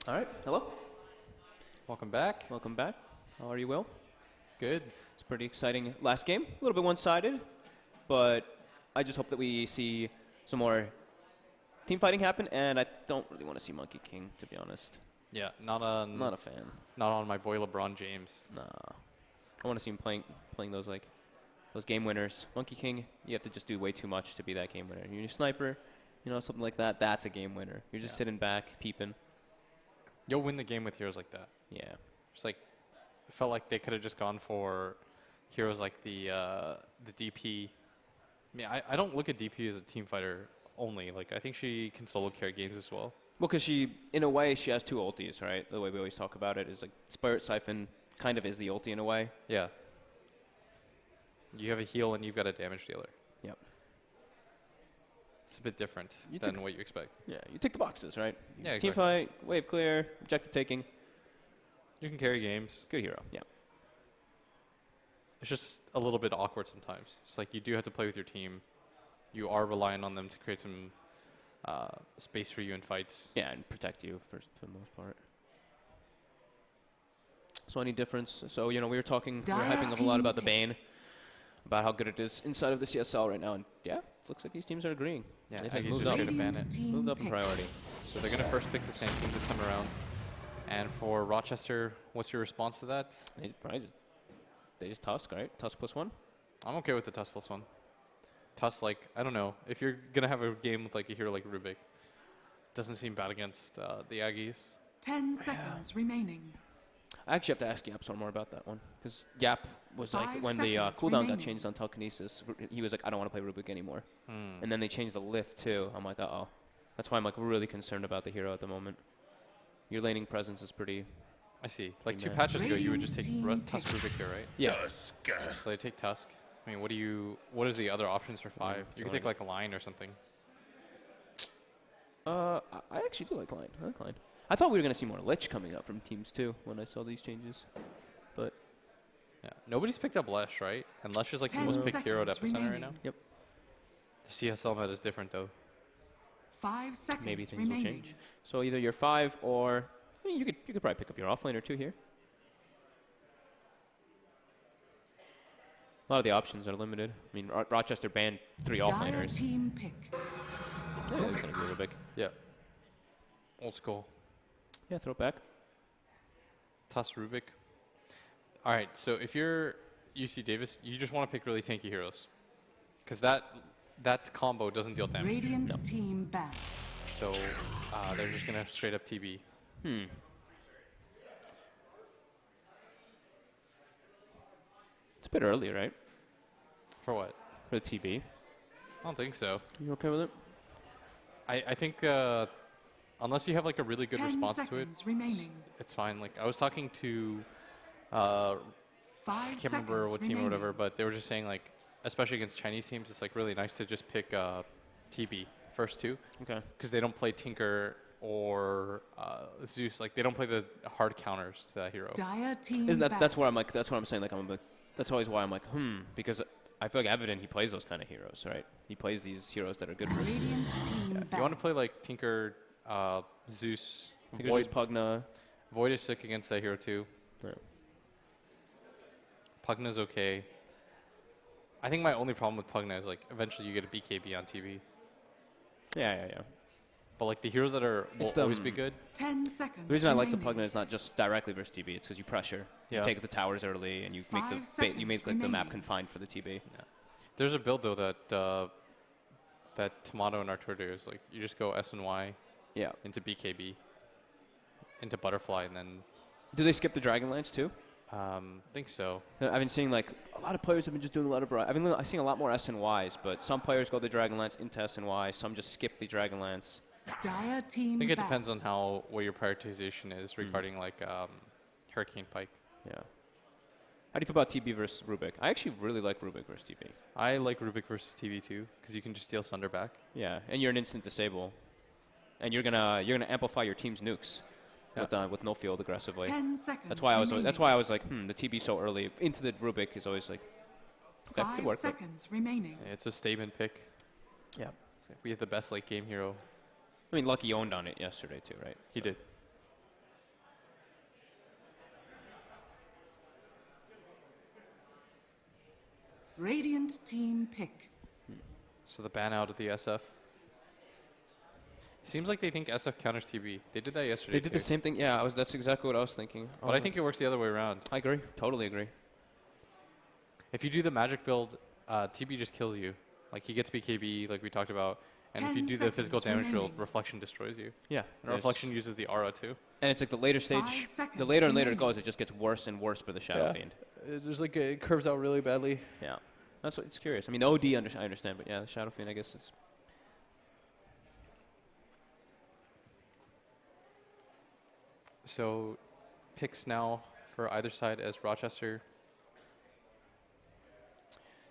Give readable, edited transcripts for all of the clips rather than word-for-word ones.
All right. Hello. Welcome back. Welcome back. How are you, Will? Good. It's a pretty exciting last game. A little bit one-sided, but I just hope that we see some more team fighting happen, and I don't really want to see Monkey King, to be honest. Yeah, not Not a fan. not on my boy LeBron James. Nah. I want to see him playing those game winners. Monkey King, you have to just do way too much to be that game winner. You're a sniper, something like that. That's a game winner. You're just sitting back, peeping. You'll win the game with heroes like that. Yeah. It's like, it felt like they could have just gone for heroes like the DP. I mean, I don't look at DP as a team fighter only. Like, I think she can solo carry games as well. Well, because in a way, she has two ultis, right? The way we always talk about it is like Spirit Siphon kind of is the ulti in a way. Yeah. You have a heal and you've got a damage dealer. Yep. It's a bit different than what you expect. Yeah, you tick the boxes, right? Yeah, Team exactly. fight, wave clear, objective taking. You can carry games. Good hero, yeah. It's just a little bit awkward sometimes. It's like you do have to play with your team. You are relying on them to create some space for you in fights. Yeah, and protect you for the most part. So any difference? So, we were hyping up a lot about the Bane, about how good it is inside of the CSL right now, and yeah, it looks like these teams are agreeing. Yeah, it has Aggies moved just up. straight up ban it. Moved up in priority. So they're going to first pick the same team this time around. And for Rochester, what's your response to that? They just Tusk, right? Tusk +1? I'm okay with the Tusk +1. Tusk, I don't know. If you're going to have a game with a hero like Rubik, doesn't seem bad against the Aggies. 10 seconds remaining. I actually have to ask Yap some more about that one. Because Yap was when the 5 seconds cooldown got remaining. changed on telekinesis, he was like, I don't want to play Rubik anymore. And then they changed the lift too. I'm like, uh-oh. That's why I'm really concerned about the hero at the moment. Your laning presence is pretty... I see. Like Pretty 2 mad. patches ago, you would just take Radiant Tusk team Rubik here, right? Yeah. So they take Tusk. I mean, what is the other options for 5? You could take a line or something. I actually do like Line. I like Line. I thought we were going to see more Lich coming up from teams too when I saw these changes. But Yeah. Nobody's picked up Lesh, right? And Lesh is the 10 most picked hero at seconds Epicenter right remaining. now. Yep. The CSL meta is different though. 5 seconds maybe things remaining. will change. So either you're 5 or... I mean, you could probably pick up your offlaner too here. A lot of the options are limited. I mean, Rochester banned 3 Dire offlaners. team pick. Yeah, it's going to be Rubik. Yeah. Old school. Yeah, throw it back. Tusk Rubik. All right, so if you're UC Davis, you just want to pick really tanky heroes. Because that combo doesn't deal damage. Radiant team back. So they're just going to straight up TB. It's a bit early, right? For what? For the TB. I don't think so. You okay with it? I think unless you have a really good 10 response to it, seconds remaining. it's fine. I was talking to 5 I can't remember seconds what team or remaining. whatever, but they were just saying especially against Chinese teams, it's really nice to just pick TB first 2 Okay. because they don't play Tinker or Zeus. They don't play the hard counters to that hero. Dire team Isn't that back. that's what I'm saying that's always why I'm because I feel like Evident he plays those kind of heroes, right? He plays these heroes that are good versus Radiant team back. You want to play Tinker, Zeus, Void Pugna. Void is sick against that hero too. Yeah. Pugna's okay. I think my only problem with Pugna is eventually you get a BKB on TV. Yeah. But the heroes that will always be good. 10 seconds. The reason I like the remaining. Pugna is not just directly versus TB. It's because you pressure. Yeah. You take the towers early, and you make 5 you seconds make the map remaining. confined for the TB. There's a build though that Tomato and Arturo do is you just go S and Y Yeah. into BKB, into Butterfly, and then Do they skip the Dragonlance too? think so. I've been seeing a lot of players have been just doing a lot of variety. I'm seeing a lot more S and Ys, but some players go the Dragonlance into S and Y. Some just skip the Dragonlance. Dire team I think it back. depends on what your prioritization is regarding Hurricane Pike. Yeah. How do you feel about TB versus Rubik? I actually really like Rubik versus TB. I like Rubik versus TV too because you can just steal Sunder back. Yeah, and you're an instant disable, and you're gonna amplify your team's nukes with no field aggressively. 10 seconds. That's why I was remaining. the TB so early into the Rubik is always that could 5 work. seconds remaining. It's a statement pick. Yeah. We have the best late game hero. I mean, Lucky owned on it yesterday too, right? He did. Radiant team pick. So the ban out of the SF. Seems like they think SF counters TB. They did that yesterday. They did the too. same thing. Yeah, that's exactly what I was thinking. But I think it works the other way around. I agree. Totally agree. If you do the magic build, TB just kills you. Like he gets BKB, like we talked about. And if you 10 do the physical seconds damage, remaining. reflection destroys you. Yeah. And reflection uses the aura too. And it's like the later stage, 5 the seconds later and later it remaining. goes, it just gets worse and worse for the Shadow Yeah. Fiend. There's like it curves out really badly. Yeah. That's what it's curious. I mean, the OD, I understand, but yeah, the Shadow Fiend, I guess it's. So picks now for either side as Rochester.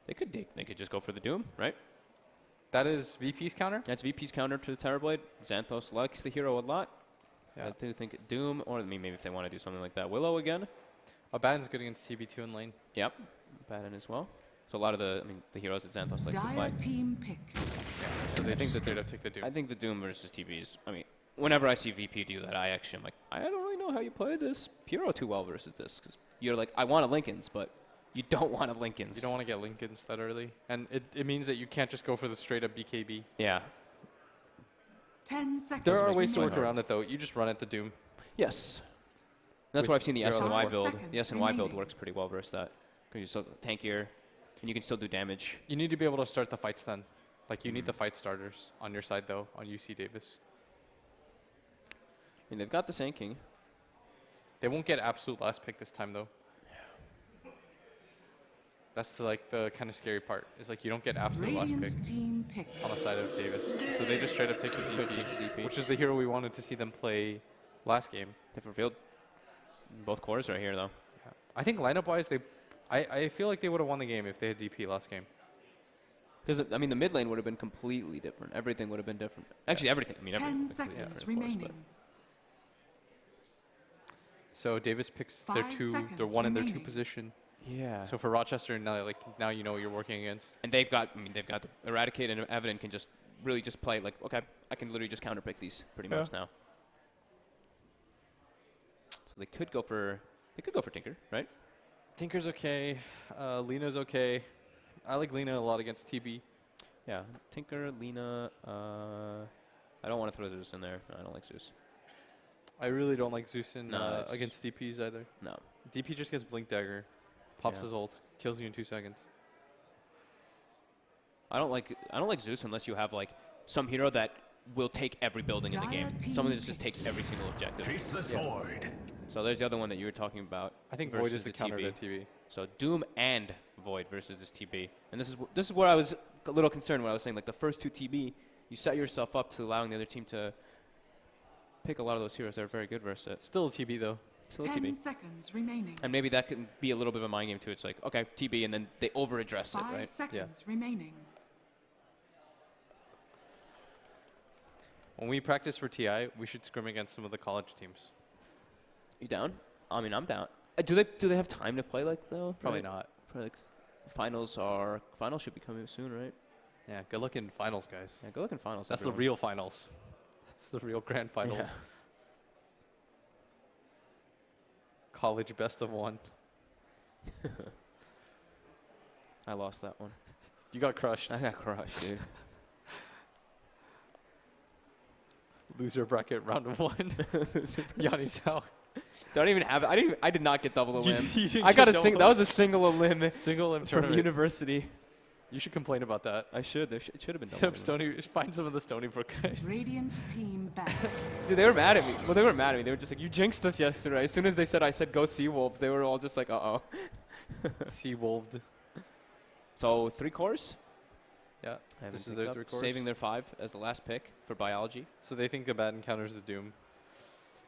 They could just go for the Doom, right? That is VP's counter. That's VP's counter to the Terrorblade. Xanthos likes the hero a lot. Yeah. I do think Doom, or I mean, maybe if they want to do something like that, Willow again. Abaddon's good against TB2 in lane. Yep, Batten as well. So a lot of the heroes that Xanthos likes to play. Dire team pick. So they think that straight up take the Doom. I think the Doom versus TBs. I mean, whenever I see VP do that, I actually am like, I don't really know how you play this hero too well versus this, because you're like, I want a Lincoln's, but you don't want a Lincoln's. You don't want to get Lincolns that early. And it means that you can't just go for the straight up BKB. Yeah. 10 seconds. There are ways to remaining. work around it though. You just run at the Doom. Yes. That's With what I've seen the hero SNY level. build. 5 The seconds SNY build remaining. works pretty well versus that. Because you're still tankier, and you can still do damage. You need to be able to start the fights then. Like you need the fight starters on your side though, on UC Davis. I mean, they've got the Sand King. They won't get absolute last pick this time though. That's the kind of scary part. Is like you don't get absolute last pick Radiant team pick. on the side of Davis. So they just straight up take the DP, which is the hero we wanted to see them play last game. Different field. Both cores right here, though. Yeah. I think lineup wise, I feel like they would have won the game if they had DP last game. Because, I mean, the mid lane would have been completely different. Everything would have been different. Actually, everything. I mean, 10 everything. would have been completely seconds different, of course, remaining. So Davis picks their 5 their seconds one and their two remaining. position. but- Yeah. So for Rochester, now you know what you're working against. And they've got the Eradicate and Evident can just really just play like, okay, I can literally just counter pick these pretty much now. So they could go for Tinker, right? Tinker's okay. Lena's okay. I like Lena a lot against TB. Yeah, Tinker, Lena. I don't want to throw Zeus in there. No, I don't like Zeus. I really don't like Zeus in, No, it's- against DPs either. No. DP just gets Blink Dagger, pops Yeah. his ult, kills you in 2 seconds. I don't like Zeus unless you have like some hero that will take every building in the game. Dire Someone that team just pick. takes every single objective. Faceless Void. So there's the other one that you were talking about. I think Void versus is the counter TB. to TB. So Doom and Void versus this TB. And this is where I was a little concerned when I was saying like the first two TB, you set yourself up to allowing the other team to pick a lot of those heroes that are very good versus it. Still a TB though. Still a 10 TB. seconds remaining. And maybe that can be a little bit of a mind game too. It's like, okay, TB, and then they over address it, 5 right? seconds remaining. When we practice for TI, we should scrim against some of the college teams. You down? I mean, I'm down. Do they have time to play like though? Probably Right? not. Probably like finals should be coming soon, right? Yeah, good luck in finals, guys. Yeah, go look in finals. That's everyone. the real finals. That's the real grand finals. College best of one. I lost that one. You got crushed. I got crushed, dude. Loser bracket round of one. Yanni's out. Don't even have it. I did not get double You- elim. you didn't I got get a single. That double. was a single elim Single and from tournament. university. You should complain about that. I should. It should have been Hit double. up elim. Stony. Find some of the Stony Brook guys. Radiant team back. Dude, they were mad at me. Well, they were mad at me. They were just like, "You jinxed us yesterday." As soon as I said go Seawolf, they were all just like, "Uh-oh." Sea-wolved. So 3 cores. Yeah. I This haven't is their picked 3 up, cores. saving their 5 as the last pick for biology. So they think Abaddon counters the Doom.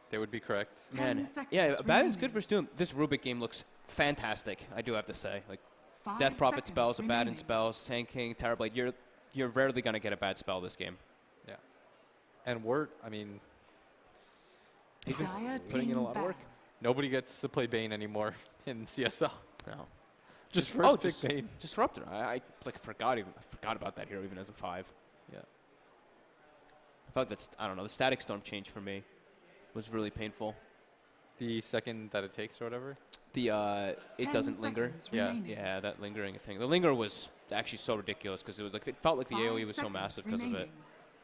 They would be correct. 10 Man, seconds yeah, Abaddon's remaining. good for Doom. This Rubik game looks fantastic. I do have to say, like 5 Death Prophet seconds spells, Abaddon remaining. spells, Sand King, Terrorblade. You're rarely gonna get a bad spell this game. Yeah. And Wirt, I mean, He's been Dire putting in a team lot of work. back. nobody gets to play Bane anymore in CSL. No. Just Oh, first pick just- Bane. Disruptor. I like forgot about that hero even as a 5. Yeah. I thought I don't know, the static storm change for me was really painful. The second that it takes or whatever. The it 10 doesn't linger. seconds Yeah. remaining. Yeah, that lingering thing. The linger was actually so ridiculous because it was like it felt like the 5 AOE was so seconds massive because of it. remaining.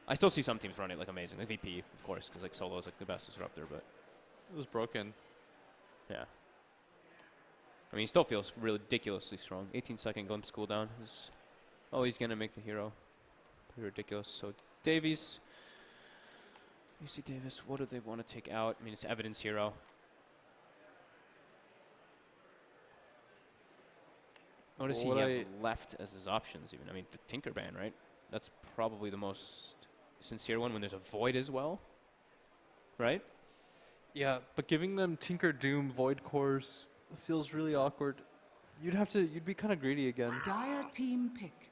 I still see some teams run it like amazing, like VP, of course, because like solo is like the best disruptor. But It was broken. yeah, I mean, he still feels ridiculously strong. 18-second glimpse cooldown is always gonna make the hero pretty ridiculous. So Davies, UC Davis, what do they want to take out? I mean, it's Evidence Hero. What does he What have left as his options even? I mean, the Tinker Ban, right? That's probably the most sincere one when there's a Void as well, right? Yeah, but giving them Tinker, Doom, Void cores feels really awkward. You'd be kind of greedy again. Dire team pick.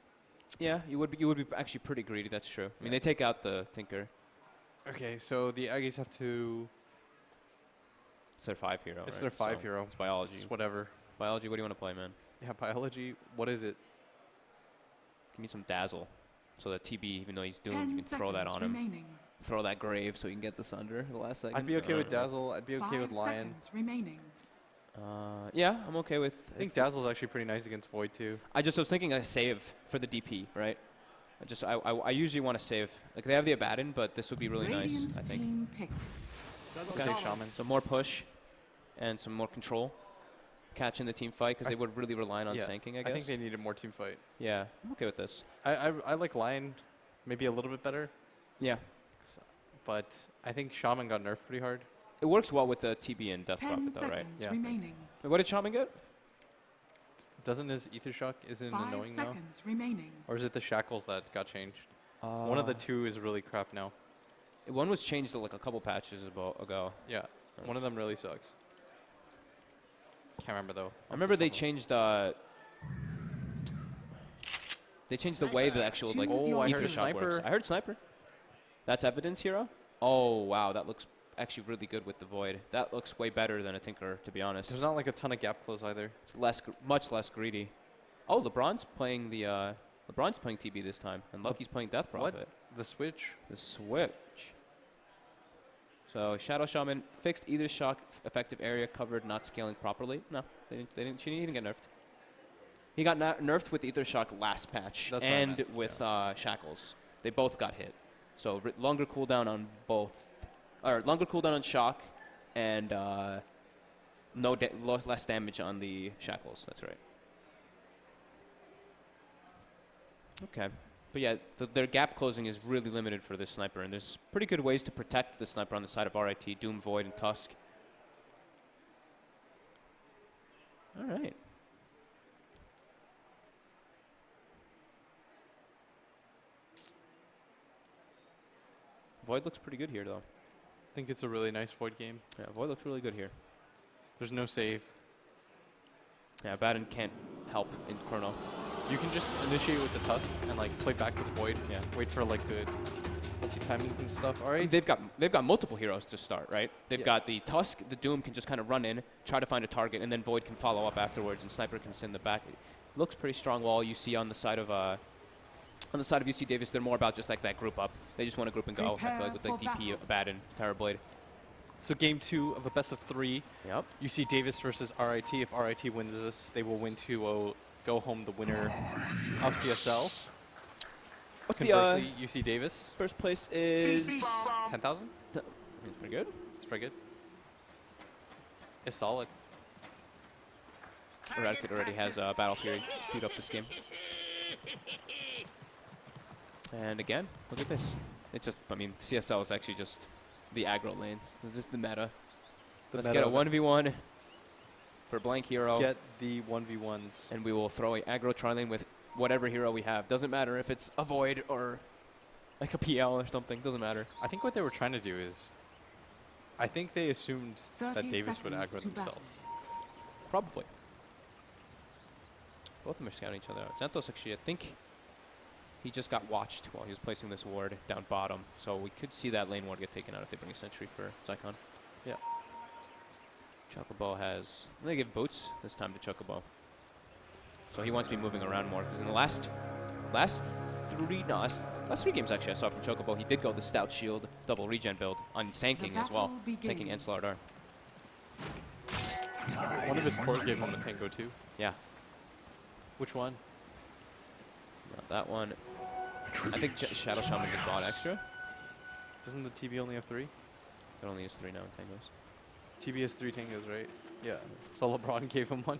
Yeah, you would be actually pretty greedy, that's true. I mean, they take out the Tinker. Okay, so the Aggies have to. It's their 5 hero, It's right? their 5 So hero. It's biology. It's whatever. Biology, what do you want to play, man? Yeah, biology. What is it? Give me some Dazzle. So that TB, even though he's 10 doomed, you can throw that seconds on him. remaining. Throw that Grave so he can get this under the last second. I'd be okay with know. Dazzle. I'd be okay 5 with Lion. seconds remaining. Yeah, I'm okay with. I think Dazzle's actually pretty nice against Void too. I just was thinking a save for the DP, right? I usually want to save. Like they have the Abaddon, but this would be really Radiant nice, I think. team pick. Okay. Shaman. So more push and some more control. Catching the team fight because they would really rely on Yeah, sanking, I I guess. think they needed more team fight. Yeah, I'm okay with this. I like Lion maybe a little bit better, Yeah. but I think Shaman got nerfed pretty hard. It works well with the TB and Death 10 Prophet, though, right? seconds Yeah. remaining. Wait, what did Shaman get? Doesn't his Ether Shock isn't 5 annoying now? seconds remaining. Or is it the Shackles that got changed? One of the two is really crap now. One was changed like a couple patches ago. Yeah, one of them really sucks. Can't remember though. I remember they changed. They changed the way the actual like Choose your Ether heard Shock works. Sniper. I heard Sniper. That's Evidence Hero. Oh wow, that looks actually really good with the Void. That looks way better than a Tinker, to be honest. There's not like a ton of gap close either. It's much less greedy. Oh, LeBron's playing TB this time, and Lucky's playing Death Prophet. What? The switch? The switch. So Shadow Shaman fixed either shock effective area covered, not scaling properly. No, they didn't. She didn't get nerfed. He got nerfed with Ether Shock last patch That's what I and meant, with Shackles. They both got hit. So longer cooldown on both, or longer cooldown on Shock, and less damage on the Shackles. That's right. Okay. But yeah, their gap closing is really limited for this sniper, and there's pretty good ways to protect the sniper on the side of RIT, Doom, Void, and Tusk. All right. Void looks pretty good here, though. I think it's a really nice Void game. Yeah, Void looks really good here. There's no save. Yeah, Baden can't help in Chrono. You can just initiate with the Tusk and like play back with Void. Yeah. Wait for like good multi-timing and stuff. All right. They've got multiple heroes to start, right? They've Yeah. got the Tusk, the Doom can just kind of run in, try to find a target, and then Void can follow up afterwards, and Sniper can sit in the back. It looks pretty strong. While you see on the side of UC Davis, they're more about just like that group up. They just want to group and go. I feel like with like Prepare DP, for Abaddon, Terrorblade. So game 2 of a best of 3. Yep. UC Davis versus RIT. If RIT wins this, they will win 2-0, go home the winner of CSL. What's Conversely, UC Davis, first place is 10,000. it's pretty good. It's pretty good. It's solid. Radkit already has Battle Fury queued up this game. And again, look at this. It's just, I mean, CSL is actually just the aggro lanes. It's just the meta. Let's get a 1v1 for blank hero. Get the 1v1s. And we will throw a aggro tri-lane with whatever hero we have. Doesn't matter if it's a Void or like a PL or something. Doesn't matter. I think what they were trying to do is, I think they assumed 30 that Davis would seconds aggro to battle. themselves. Probably. Both of them are scouting each other out. Xanthos actually, I think he just got watched while he was placing this ward down bottom. So we could see that lane ward get taken out if they bring a sentry for Zycon. Yeah. Chocobo has, I'm going to give boots this time to Chocobo. So he wants to be moving around more because in the last three games actually I saw from Chocobo, he did go the Stout Shield double regen build on Sanking as well. Sanking and Slardar. One of his cores gave him a Tango too. Yeah, Which one? not that one. I think Shadow Shaman just bought extra. Doesn't the TB only have 3? It only has 3 now in Tangos. TB has 3 Tangos, right? Yeah. So LeBron gave him one.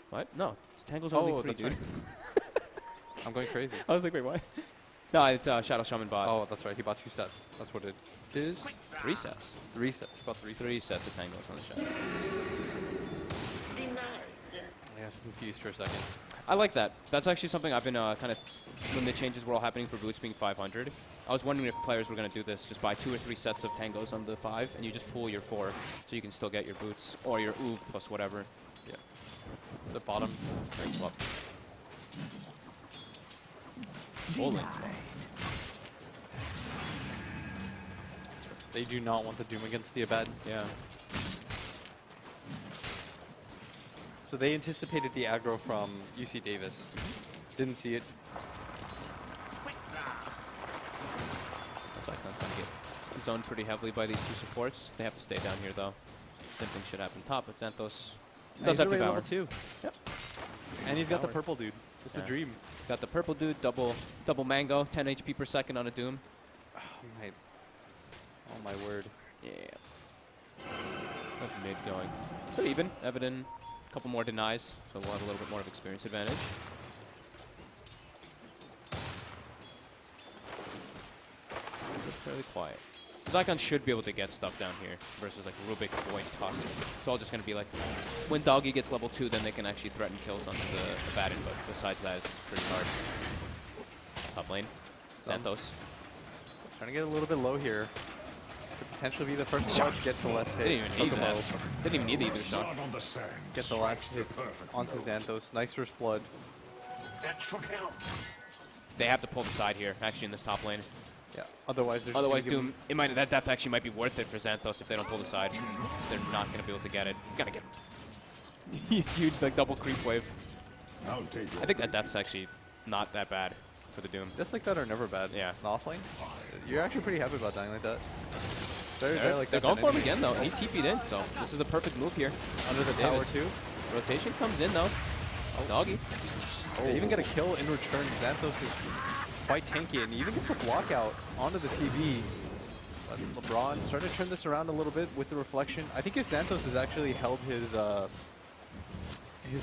What? No, Tangos are only 3, that's dude. right. I'm going crazy. I was like, wait, what? No, it's Shadow Shaman bought Oh, that's right. He bought 2 sets. That's what it is. 3 sets. 3 sets. He bought 3 sets. 3 sets of Tangos on the Shadow. I got confused for a second. I like that. That's actually something I've been kind of, when the changes were all happening for boots being 500, I was wondering if players were going to do this. Just buy 2 or 3 sets of Tangos on the 5, and you just pool your 4, so you can still get your boots, or your Oob plus whatever. Yeah. So bottom. Rank swap. Full lane swap. They do not want the Doom against the Abad. Yeah. So they anticipated the aggro from UC Davis. Didn't see it. Looks like that's going to get zoned pretty heavily by these 2 supports. They have to stay down here, though. Same thing should happen top, but Xanthos does have to level power. 2. Yep. And he's got the Power. purple dude. It's a Yeah. dream. Got the purple dude, double mango, 10 HP per second on a Doom. Oh my word. Yeah. That's mid going. Pretty even. Evident, a couple more denies, so we'll have a little bit more of experience advantage. Fairly quiet. Zycon should be able to get stuff down here versus like Rubik, Void, Tusk. It's all just going to be like, when Doggy gets level 2, then they can actually threaten kills onto the Batten, but besides that, it's pretty hard. Top lane, Xanthos. Trying to get a little bit low here. Could potentially be the first one to get the last hit. Didn't even need Took him that. low. Didn't even need the either shot. on the sand. Get the last hit onto Xanthos. Nice first blood. That should help. They have to pull the side here, actually, in this top lane. Yeah. Otherwise, there's Otherwise, Doom, it might that death actually might be worth it for Xanthos if they don't pull the side. They're not going to be able to get it. He's got to get huge, like, double creep wave. I'll take I think that death's actually not that bad for the Doom. Just like that are never bad. Yeah. In offlane. You're actually pretty happy about dying like that. Very like They're that going for him energy. again, though. He TP'd in, so this is the perfect move here. Under the tower Davis. too. Rotation comes in, though. Doggy. They even get a kill in return. Xanthos is quite tanky, and he even gets a block out onto the TV. LeBron starting to turn this around a little bit with the reflection. I think if Xanthos has actually held his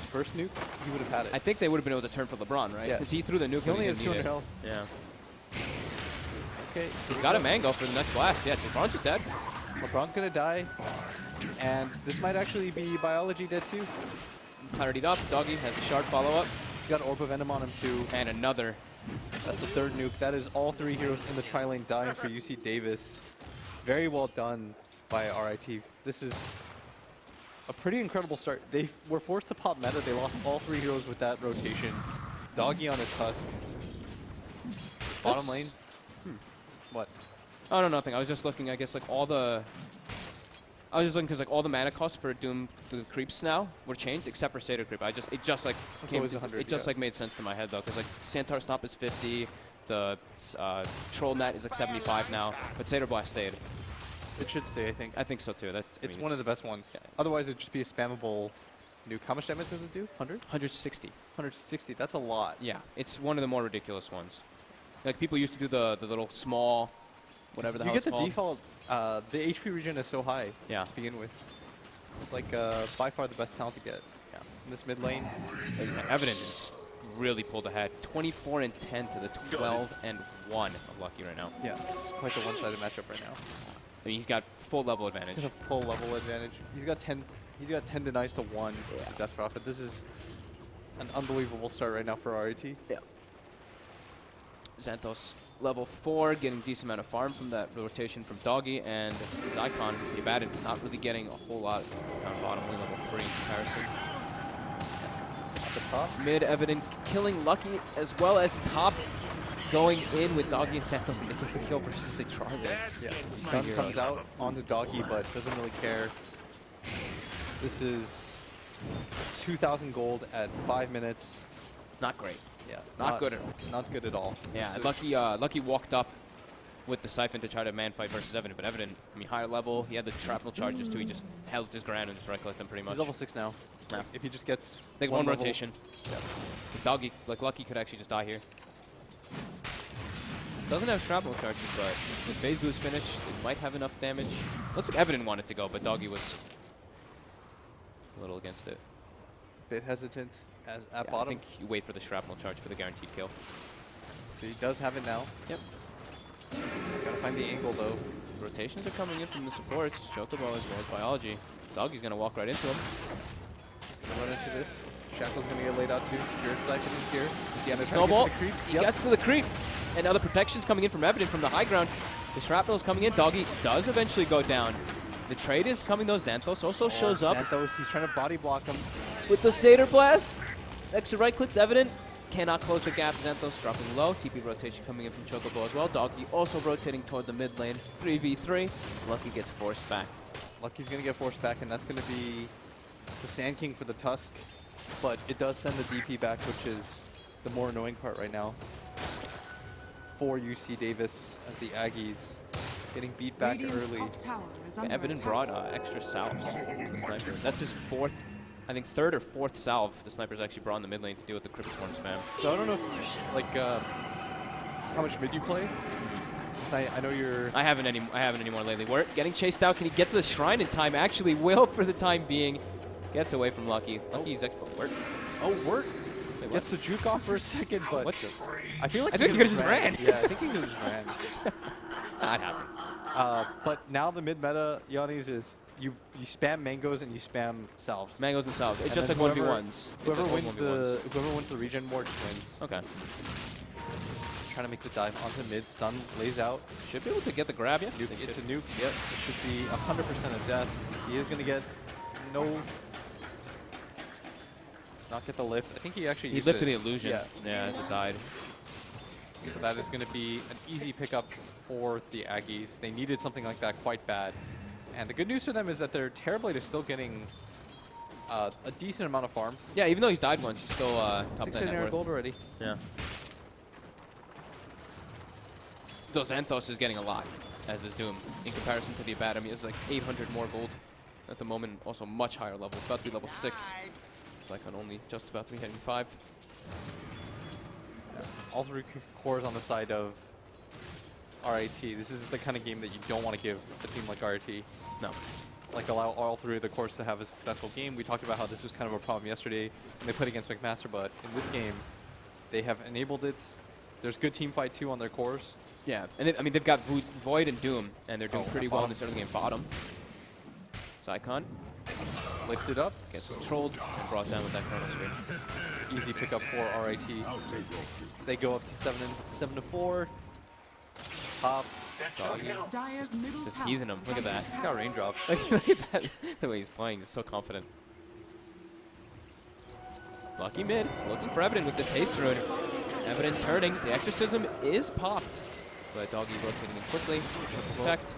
first nuke, he would have had it. I think they would have been able to turn for LeBron, right? Yeah. Because he threw the nuke He when only he has didn't need 200 it. health. Yeah. Okay, He's got a mango for the next blast. Yeah, LeBron's just dead. LeBron's gonna die, and this might actually be biology dead too. Clarity'd up. Doggy has the shard follow-up. He's got Orb of Venom on him too. And another. That's the 3rd nuke. That is all 3 heroes in the tri-lane dying for UC Davis. Very well done by RIT. This is a pretty incredible start. They were forced to pop meta. They lost all 3 heroes with that rotation. Doggy on his Tusk. Bottom That's- lane. What? Oh, no, nothing. I was just looking, I guess, like, all the... I was just looking because, like, all the mana costs for Doom, the creeps now were changed, except for Satyr Creep. It just, like, always 100, it just, yeah. like, made sense to my head, though, because, like, Santar Stomp is 50, the Troll Net is, like, 75 now, but Satyr Blast stayed. It should stay, I think. I think so, too. It's one of the best ones. Yeah. Otherwise, it'd just be a spammable nuke. How much damage does it do? 100? 160. 160. That's a lot. Yeah, it's one of the more ridiculous ones. Like, people used to do the little small, whatever the you hell get it's the called. default. The HP regen is so high Yeah. to begin with. It's like by far the best talent to get. Yeah. In this mid lane. It's Evident is really pulled ahead. 24 and 10 to the 12 and 1 of Lucky right now. Yeah, it's quite the one-sided matchup right now. I mean, he's got full level advantage. He's got a full level advantage. He's got 10. He's got 10 denies to 1 with Death Prophet. This is an unbelievable start right now for RIT. Yeah. Xanthos level 4, getting decent amount of farm from that rotation from Doggy, and Zycon, the Abaddon, not really getting a whole lot on bottom lane level 3 in comparison. At the top. Mid Evident killing Lucky, as well as top going in with Doggy and Xanthos, and they get the kill versus a try there. Yeah, the stun comes out on the Doggy, but doesn't really care. This is 2,000 gold at 5 minutes. Not great. Yeah, Not good at all. Not good at all. Yeah, This is- Lucky walked up with the Siphon to try to man fight versus Evident. But Evident, I mean, higher level. He had the shrapnel charges too. He just held his ground and just right-clicked them pretty much. He's level 6 now. Yeah. If he just gets They got one level- rotation. Yeah. Doggy, like Lucky, could actually just die here. Doesn't have shrapnel charges, but with phase boost finish, it might have enough damage. Looks like Evident wanted to go, but Doggy was a little against it. Bit hesitant at I bottom. think you wait for the shrapnel charge for the guaranteed kill. So he does have it now. Yep. Gotta find the angle though. Rotations are coming in from the supports. Chocobo as well as Biology. Doggy's gonna walk right into him. Gonna run into this. Shackle's gonna get laid out too. Spirit Siphon is here. Does he have a Trying to get to snowball? the creeps. He Yep. gets to the creep. And now the protection's coming in from Evident from the high ground. The shrapnel is coming in. Doggy does eventually go down. The trade is coming though. Xanthos also shows up Xanthos, he's trying to body block him. with the Satyr Blast. Extra right clicks Evident. Cannot close the gap. Xanthos dropping low. TP rotation coming in from Chocobo as well. Doggy also rotating toward the mid lane. 3v3. Lucky gets forced back. Lucky's gonna get forced back, and that's gonna be the Sand King for the Tusk. But it does send the DP back, which is the more annoying part right now. For UC Davis as the Aggies getting beat back Radiant's early. top tower is under Evident attack. brought extra salves for the sniper. That's his fourth, I think third or fourth salve the sniper's actually brought in the mid lane to deal with the Crypt Swarm spam. So I don't know if, like, how much mid you play. 'Cause I know you're. I haven't any more lately. We're getting chased out. Can he get to the shrine in time? Actually will for the time being. Gets away from Lucky. Lucky's work. Oh, work. Wait, Gets the juke off for a second, but What the? I feel like I think he could've just ran. Yeah, I think he just ran. That happens. But now the mid meta, Yanni's, is you spam mangoes and you spam salves. Mangoes and salve. It's And just like then 1v1s. Whoever It's wins just like 1v1s. whoever wins the regen more just wins. Okay. Trying to make the dive onto mid, stun, lays out. Should be able to get the grab, yeah. Nuke into nuke. Yep. It should be 100% of death. He is gonna get no. Does not get the lift. I think he actually He used lifted it. the illusion. Yeah. As it died. So that is going to be an easy pickup for the Aggies. They needed something like that quite bad. And the good news for them is that their Terrorblade is still getting a decent amount of farm. Yeah, even though he's died once, he's still top 10 net 600 worth. gold already. Yeah. Though Xanthos is getting a lot, as is Doom. In comparison to the Abaddon, he has like 800 more gold at the moment. Also much higher level. About to be level 6. Icon only just about to be hitting 5. All three cores on the side of RIT. This is the kind of game that you don't want to give a team like RIT. No. Like, allow all three of the cores to have a successful game. We talked about how this was kind of a problem yesterday when they played against McMaster, but in this game, they have enabled it. There's good team fight too on their cores. Yeah, and I mean they've got Void and Doom, and they're doing Oh, pretty at well in bottom. the start of the game. Bottom. Zycon Lifted up. gets controlled and brought down with that Chrono Sphere. Easy pickup for RIT. They go up to 7-4. Top. Doggy. Dire's middle Just tower teasing him. is Look at under that. He's attack. got raindrops. Look at that. The way he's playing, he's so confident. Lucky mid, looking for Evident with this haste rune. Evident turning. The Exorcism is popped, but Doggy rotating in quickly. Protect.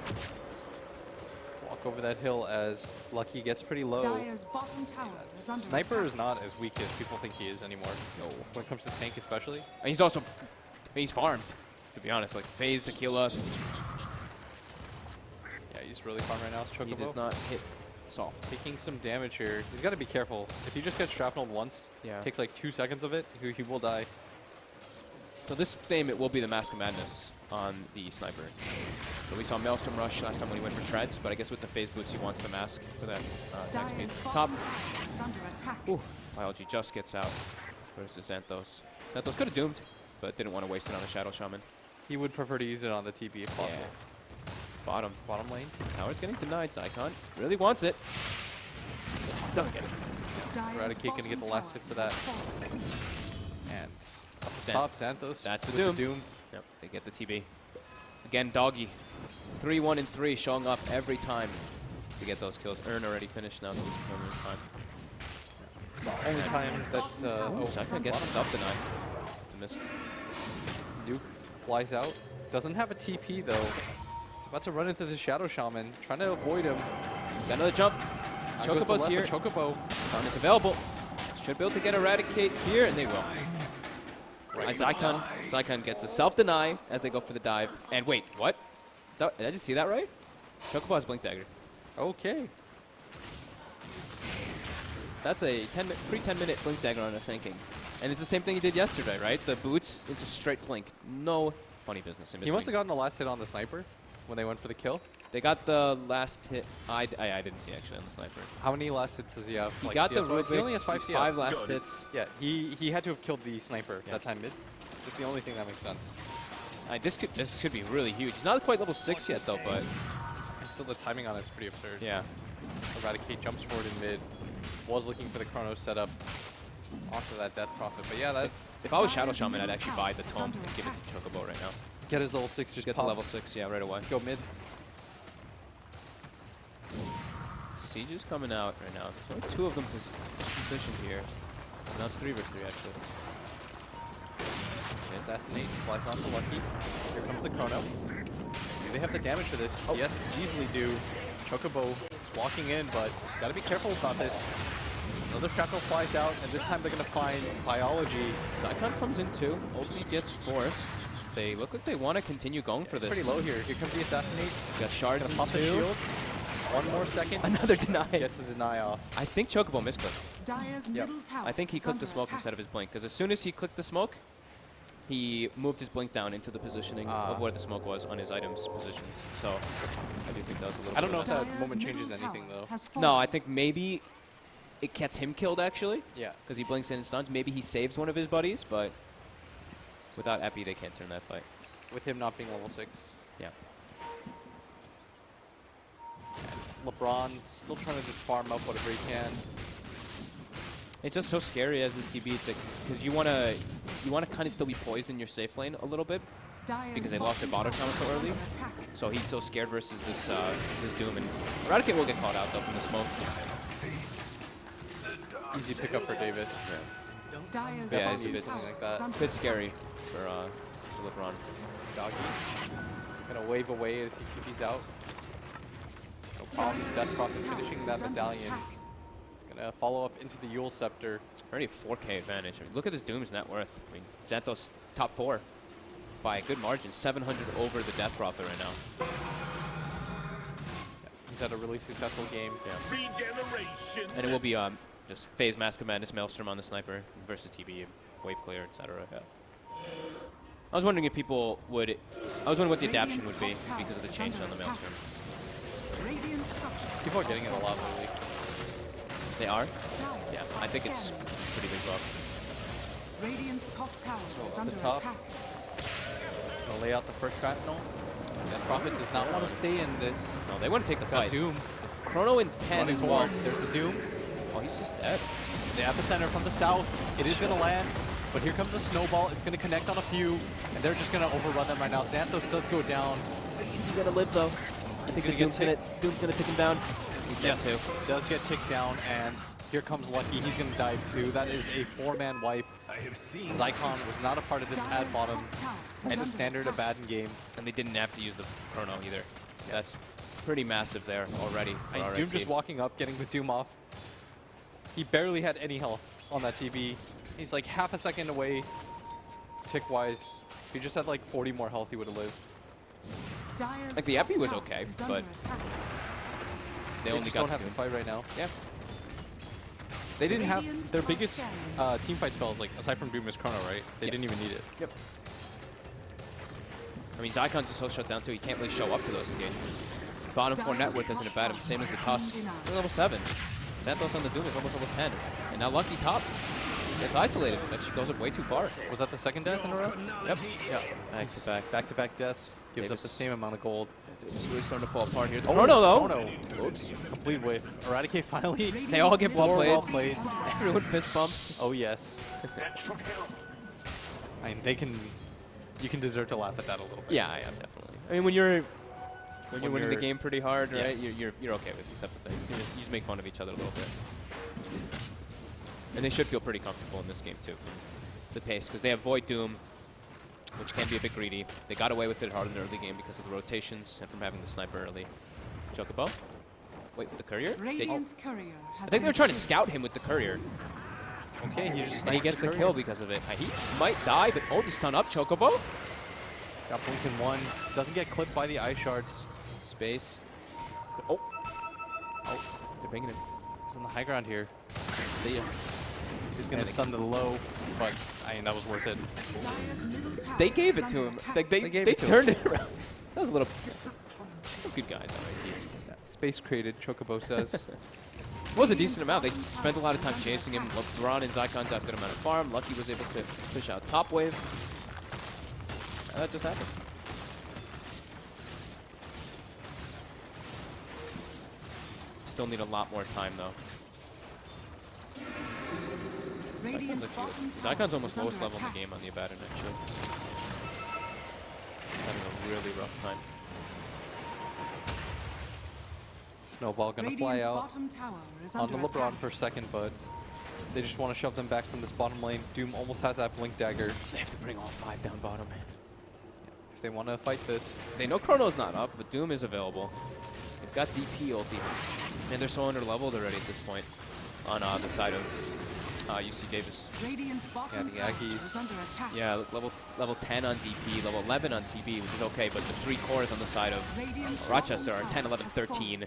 Walk over that hill as Lucky gets pretty low. Dire's bottom tower is under Sniper attack. is not as weak as people think he is anymore. No. When it comes to tank especially. And he's also, he's farmed, to be honest. Like Phase, Aquila, Yeah, he's really fun right now. It's he Chocobo. does not hit soft. Taking some damage here. He's got to be careful. If he just gets shrapneled once, Yeah. takes like 2 seconds of it, he will die. So this game, it will be the Mask of Madness on the Sniper. So we saw Maelstrom Rush last time when he went for Shreds, but I guess with the Phase Boots, he wants the Mask for that next Dire's piece. Top. bottom tower is under attack. Ooh, Biology just gets out versus Xanthos. Xanthos could have doomed, but didn't want to waste it on a Shadow Shaman. He would prefer to use it on the TB if possible. Bottom. Bottom lane. Tower's getting denied. Zycon really wants it. Doesn't get it. Dire's Eradicate gonna get the last hit for that. bottom And up the Xan- top, Xanthos. That's the with Doom. Yep, they get the TB. Again, Doggy. 3-1 and 3, showing up every time to get those kills. Earn already finished now. This is permanent time. The only time that Oh, Zycon gets this up deny. Missed. Nuke flies out. Doesn't have a TP though. He's about to run into the Shadow Shaman, trying to avoid him. He's got another jump. Out goes the Chocobo's left, here. but Chocobo. Stun is available. Should be able to get Eradicate here, and they will. Zycon Zycon gets the self-deny as they go for the dive. And wait, what? Did I just see that right? Chocobo has Blink Dagger. Okay. That's a pre-10-minute Blink Dagger on a Sanking. And it's the same thing he did yesterday, right? The boots into straight Blink. No funny business in between. He must have gotten the last hit on the sniper when they went for the kill. They got the last hit. I didn't see actually on the sniper. How many last hits does he have? He like got the CS -wise? He only has 5 CS. 5 last hits. Yeah, he had to have killed the sniper that time mid. That's the only thing that makes sense. This could be really huge. He's not quite level 6 yet though, but Still, the timing on it's pretty absurd. yeah. Eradicate jumps forward in mid. Was looking for the chrono setup onto that Death Prophet. But yeah, that If I was Shadow Shaman, I'd actually buy the Tome and give it to Chocobo right now. get his level 6, just Get pop. to level 6, yeah, right away. Go mid. Siege is coming out right now. There's only 2 of them positioned here. Now it's 3 versus 3 actually. Assassinate, flies onto Lucky. Here comes the chrono. Do they have the damage for this? Yes, easily do. Chocobo is walking in, but he's got to be careful about this. Another shackle flies out, and this time they're going to find biology. Zycon comes in too. Ulti gets forced. They look like they want to continue going for this. Pretty low here. Here comes the assassinate. Got shards Gonna in pop the 2. shield. One more second. Another deny. Gets the deny off. I think Chocobo misclicked. Dire's middle tower I think he is clicked the under smoke attack. instead of his blink, because as soon as he clicked the smoke, he moved his blink down into the positioning of where the smoke was on his items positions. So I do think that was a little I don't know bit if of a that mess. moment Dire's changes middle anything, tower though. has No, fallen. I think maybe it gets him killed actually, Yeah. because he blinks in and stuns. Maybe he saves one of his buddies, but without Epi, they can't turn that fight. With him not being level 6. Yeah. LeBron still trying to just farm up whatever he can. It's just so scary as this TB. It's like because you wanna kind of still be poised in your safe lane a little bit, Dire's because they lost their bottom tower so early. under attack. So he's so scared versus this Doom, and Eradicate will get caught out though from the smoke. Easy pickup for Davis. Dire's Yeah, bottom it's a bit tower like that. is under Bit attack. scary for LeBron. Doggy. Gonna wave away as he TP's out. No problem. Death Prophet finishing that Is under medallion. attack. He's gonna follow up into the Yule Scepter. Already a 4K advantage. I mean, look at this Doom's net worth. I mean, Xanthos top 4 by a good margin, 700 over the Death Prophet right now. He's had a really successful game. Regeneration. And it will be just phase Mask of Madness Maelstrom on the sniper versus TB, wave clear, etc. Yeah. I was wondering if people would. I was wondering what the adaptation would be because of the changes on the Maelstrom. Radiant structure. People are getting it a lot lately. They are? Dire Yeah, I think it's pretty big buff. Radiant's top tower is up under the top. attack. Gonna lay out the first shrapnel. Death Prophet does not want to stay in this. No, they want to take the Got fight. Doom. Chrono in 10 Running as well. forward. There's the Doom. Oh, he's just dead. The epicenter from the south. It is going to land, but here comes the snowball. It's going to connect on a few, and they're just going to overrun them right now. Xanthos does go down. This TB gonna live though. I think gonna the get Doom's gonna take him down. He's dead too. Does get ticked down, and here comes Lucky. He's going to dive too. That is a 4-man wipe. I have seen. Zycon was not a part of this ad Dire's bottom, top tower is and the under standard attack. Abaddon game. And they didn't have to use the Chrono either. That's pretty massive there already. for And RIT. Doom just walking up, getting the Doom off. He barely had any health on that TB. He's like half a second away, tick-wise. If he just had like 40 more health, he would have lived. Dire's Like, the top Epi was tower okay, is under but attack. They only just got don't the have to Doom. fight right now. Yeah. They didn't have Radiant their are biggest scanning. team fight spells, like aside from Doom is Chrono, right? They Yep. didn't even need it. Yep. I mean, Zycon's just so shut down too. He can't really show up to those engagements. Bottom 4 net worth isn't a bad, same as the Tusk. They're level 7. Xanthos on the Doom is almost level 10. And now Lucky top gets isolated. That she goes up way too far. Was that the second death in a row? Yep. Yeah. Back to back. Back-to-back deaths gives up Davis. the same amount of gold. It's really starting to fall apart here. The Oh, Chrono though. Chrono. Oops. Complete with Eradicate finally. They all get Four well well played. played. Everyone fist bumps. Oh yes. That should help. I mean, they can. You can deserve to laugh at that a little bit. Yeah, definitely. I mean, when you're winning the you're- game pretty hard, Yeah. right? You're okay with these type of things. You just make fun of each other a little bit. And they should feel pretty comfortable in this game too. The pace, because they have Void Doom, which can be a bit greedy. They got away with it hard in the early game because of the rotations and from having the sniper early. Chocobo? Wait, with the courier? Radiant's courier has I think they were trying to been scout him with the courier. Okay, he just And he gets the kill because of it. He might die, but oh, the stun up Chocobo. He's got blink in one. Doesn't get clipped by the ice shards. Space. Oh. Oh, they're banging him. He's on the high ground here. See ya. He's going to stun to the low, but I mean, that was worth it. Dire's middle tower They gave is it to under him. attack. Like they gave it to turned him. it around. That was a little good guys on RIT. Space created, Chocobo says. It was a decent amount. They spent a lot of time chasing him. LeBron and Zycon got a good amount of farm. Lucky was able to push out top wave. And that just happened. Still need a lot more time though. Radiant's bottom tower Zycon's almost is lowest under level in the attack. game on the Abaddon actually. Having a really rough time. Snowball going to fly Radiant's out bottom tower is onto under LeBron attack. for a second, but they just want to shove them back from this bottom lane. Doom almost has that blink dagger. They have to bring all 5 down bottom. If they want to fight this, They know Chrono's not up, but Doom is available. They've got DP ulti. And they're so under-leveled already at this point on the side of UC Davis. Radiant's bottom the tower Aggies. is under attack. Yeah, level 10 on DP, level 11 on TB, which is okay, but the 3 cores on the side of Radiant's Rochester are bottom 10, tower 11, has 13.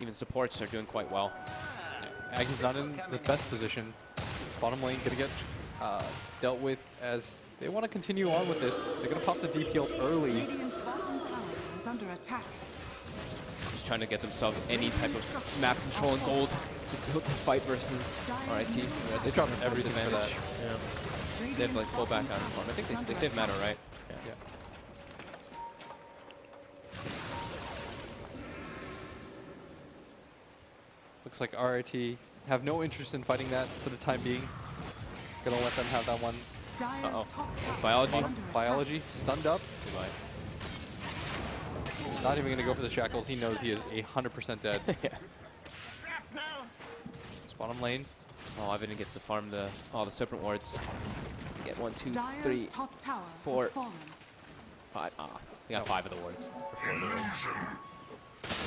Even supports are doing quite well. Aggie's not in the best position. Bottom lane going to get dealt with as they want to continue on with this. They're going to pop the DP ult early. Radiant's bottom tower is under attack. Just trying to get themselves any type of map control and gold to build the fight versus RIT. They dropped everything for that. Yeah. They have like full back on farm. I think they saved Matter, right? Yeah. Looks like RIT have no interest in fighting that for the time being. Gonna let them have that one. Dire's Uh-oh. top tower Biology? is under attack. Biology stunned up. Goodbye. Not even gonna go for the shackles. He knows he is 100% dead. Yeah. It's bottom lane. Oh, Evan gets to farm the serpent wards. Get 1, 2, Dire's 3, top tower 4. has fallen. 5. They got 5 of the wards.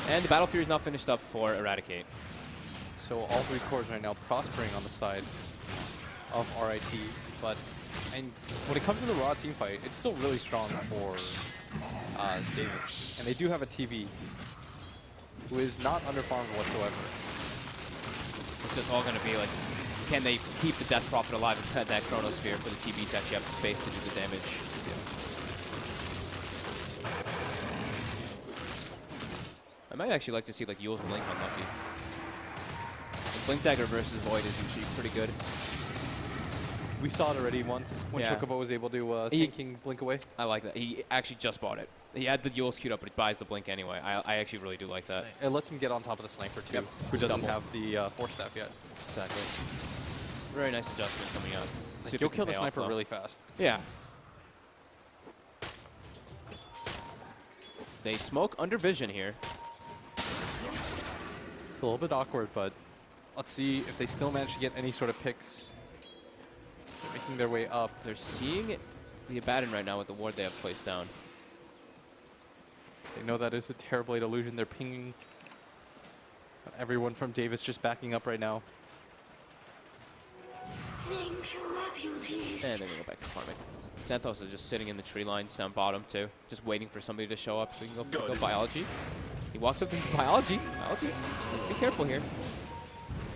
And the Battle Fury is now finished up for Eradicate. So all 3 cores right now prospering on the side of RIT, but and when it comes to the raw team fight, it's still really strong for Davis. And they do have a TV who is not underfarmed whatsoever. It's just all going to be like, can they keep the Death Prophet alive inside that Chronosphere for the TB to actually have the space to do the damage? I might actually like to see like Yule's Blink on Lucky. Like, Blink Dagger versus Void is usually pretty good. We saw it already once when Yeah. Chocobo was able to He- King blink away. I like that. He actually just bought it. He had the Yule's queued up, but he buys the Blink anyway. I actually really do like that. It lets him get on top of the sniper too, Yep. who doesn't Double. have the Force Staff yet. Exactly. Very nice adjustment coming out. Like, See if you'll it can kill the pay off, sniper though. really fast. Yeah. They smoke under vision here. It's a little bit awkward, but let's see if they still manage to get any sort of picks. They're making their way up. They're seeing the Abaddon right now with the ward they have placed down. They know that is a Terrorblade illusion. They're pinging. Everyone from Davis just backing up right now. And then they go back to farming. Santos is just sitting in the tree line, down bottom too, just waiting for somebody to show up so he can go biology. He walks up to biology. Biology, let's be careful here.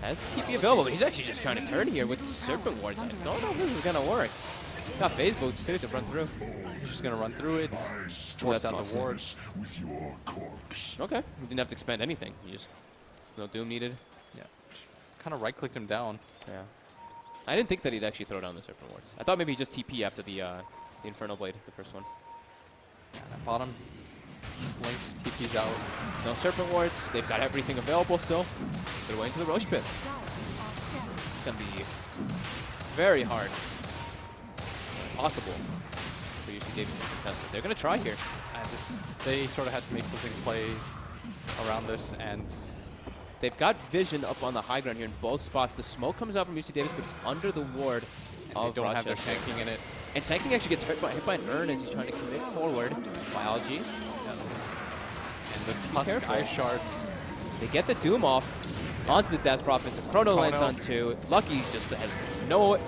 Has TP available, but he's actually just trying to turn here with Serpent Wards. I don't know if this is gonna work. Got phase boots too to run through. He's just going to run through it. Force out the ward. With your corpse. Okay, he didn't have to expend anything. He just, no Doom needed. Yeah. Kind of right-clicked him down. Yeah. I didn't think that he'd actually throw down the Serpent Wards. I thought maybe he'd just TP after the Infernal Blade, the first one. And at bottom, Lynx TP's out. No Serpent Wards. They've got everything available still. They're way into the Roche Pit. It's going to be very hard. Possible for UC Davis to contest it. They're going to try here. And they sort of had to make something play around this, and They've got vision up on the high ground here in both spots. The smoke comes out from UC Davis, but it's under the ward of they don't have their Rochester. tanking in it. And Sanking actually gets hit by an urn as he's trying to commit forward. Biology. And the Tusk careful. Ice Shards. They get the Doom off. Onto the Death Prophet. The Chrono lands Chrono. on 2. Lucky just has no... Or